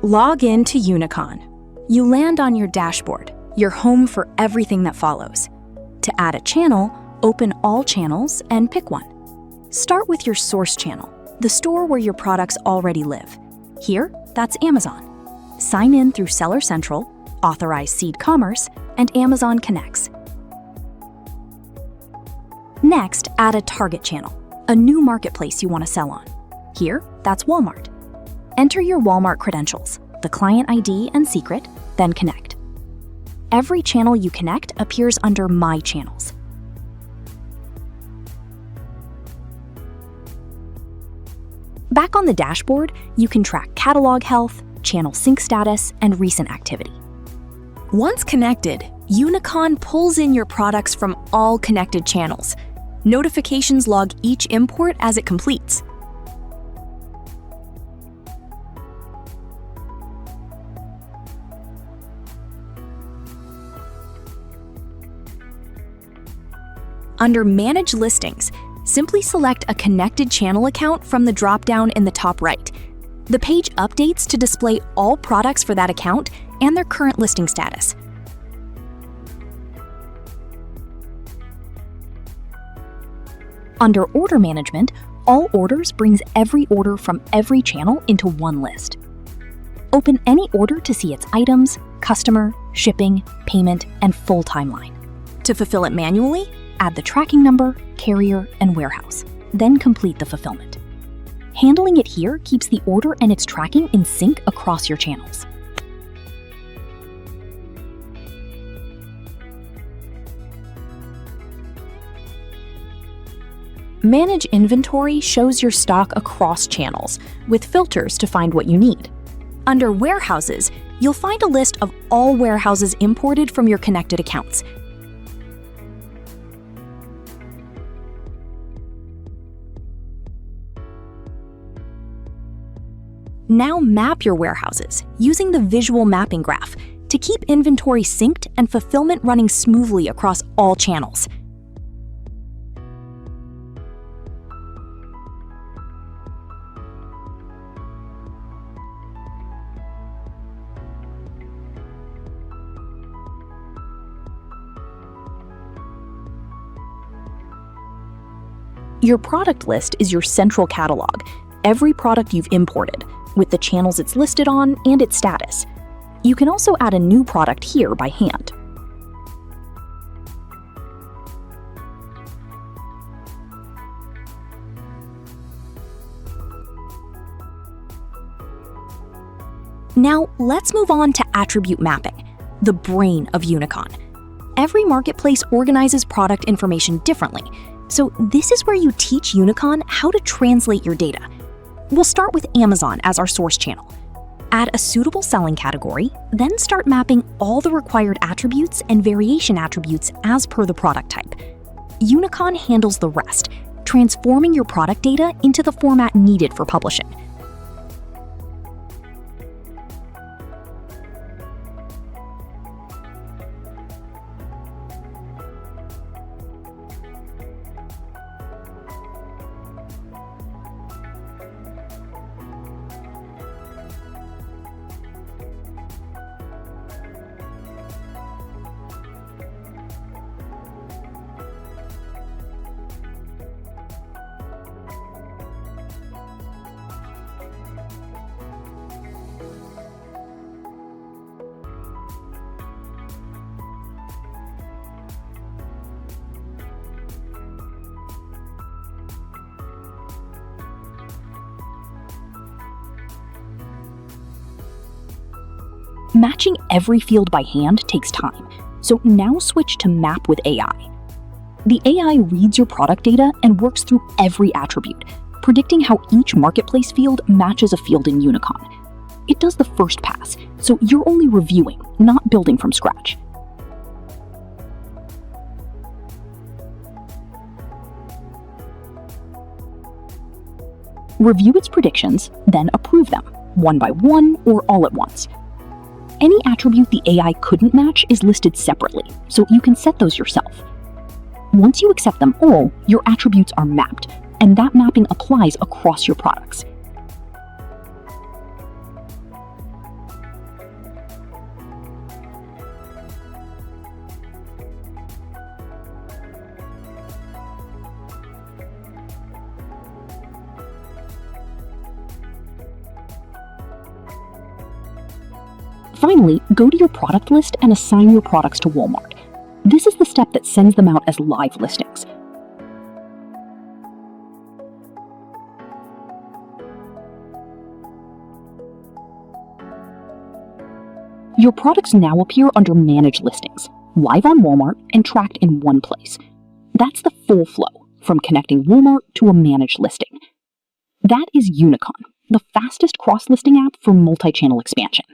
Log in to UniCon. You land on your dashboard, your home for everything that follows. To add a channel, open All Channels and pick one. Start with your source channel, the store where your products already live. Here, that's Amazon. Sign in through Seller Central, Authorize Seed Commerce, and Amazon Connects. Next, add a target channel, a new marketplace you want to sell on. Here, that's Walmart. Enter your Walmart credentials, the client ID and secret, then connect. Every channel you connect appears under My Channels. Back on the dashboard, you can track catalog health, channel sync status, and recent activity. Once connected, UniCon pulls in your products from all connected channels. Notifications log each import as it completes. Under Manage Listings, simply select a connected channel account from the drop-down in the top right. The page updates to display all products for that account and their current listing status. Under Order Management, All Orders brings every order from every channel into one list. Open any order to see its items, customer, shipping, payment, and full timeline. To fulfill it manually, add the tracking number, carrier, and warehouse, then complete the fulfillment. Handling it here keeps the order and its tracking in sync across your channels. Manage Inventory shows your stock across channels, with filters to find what you need. Under Warehouses, you'll find a list of all warehouses imported from your connected accounts. Now map your warehouses using the visual mapping graph to keep inventory synced and fulfillment running smoothly across all channels. Your product list is your central catalog, every product you've imported, with the channels it's listed on and its status. You can also add a new product here by hand. Now, let's move on to attribute mapping, the brain of UniCon. Every marketplace organizes product information differently, so this is where you teach UniCon how to translate your data. We'll start with Amazon as our source channel. Add a suitable selling category, then start mapping all the required attributes and variation attributes as per the product type. UniCon handles the rest, transforming your product data into the format needed for publishing. Matching every field by hand takes time, so now switch to Map with AI. The AI reads your product data and works through every attribute, predicting how each marketplace field matches a field in UniCon. It does the first pass, so you're only reviewing, not building from scratch. Review its predictions, then approve them, one by one or all at once. Any attribute the AI couldn't match is listed separately, so you can set those yourself. Once you accept them all, your attributes are mapped, and that mapping applies across your products. Finally, go to your product list and assign your products to Walmart. This is the step that sends them out as live listings. Your products now appear under Manage Listings, live on Walmart and tracked in one place. That's the full flow, from connecting Walmart to a managed listing. That is UniCon, the fastest cross-listing app for multi-channel expansion.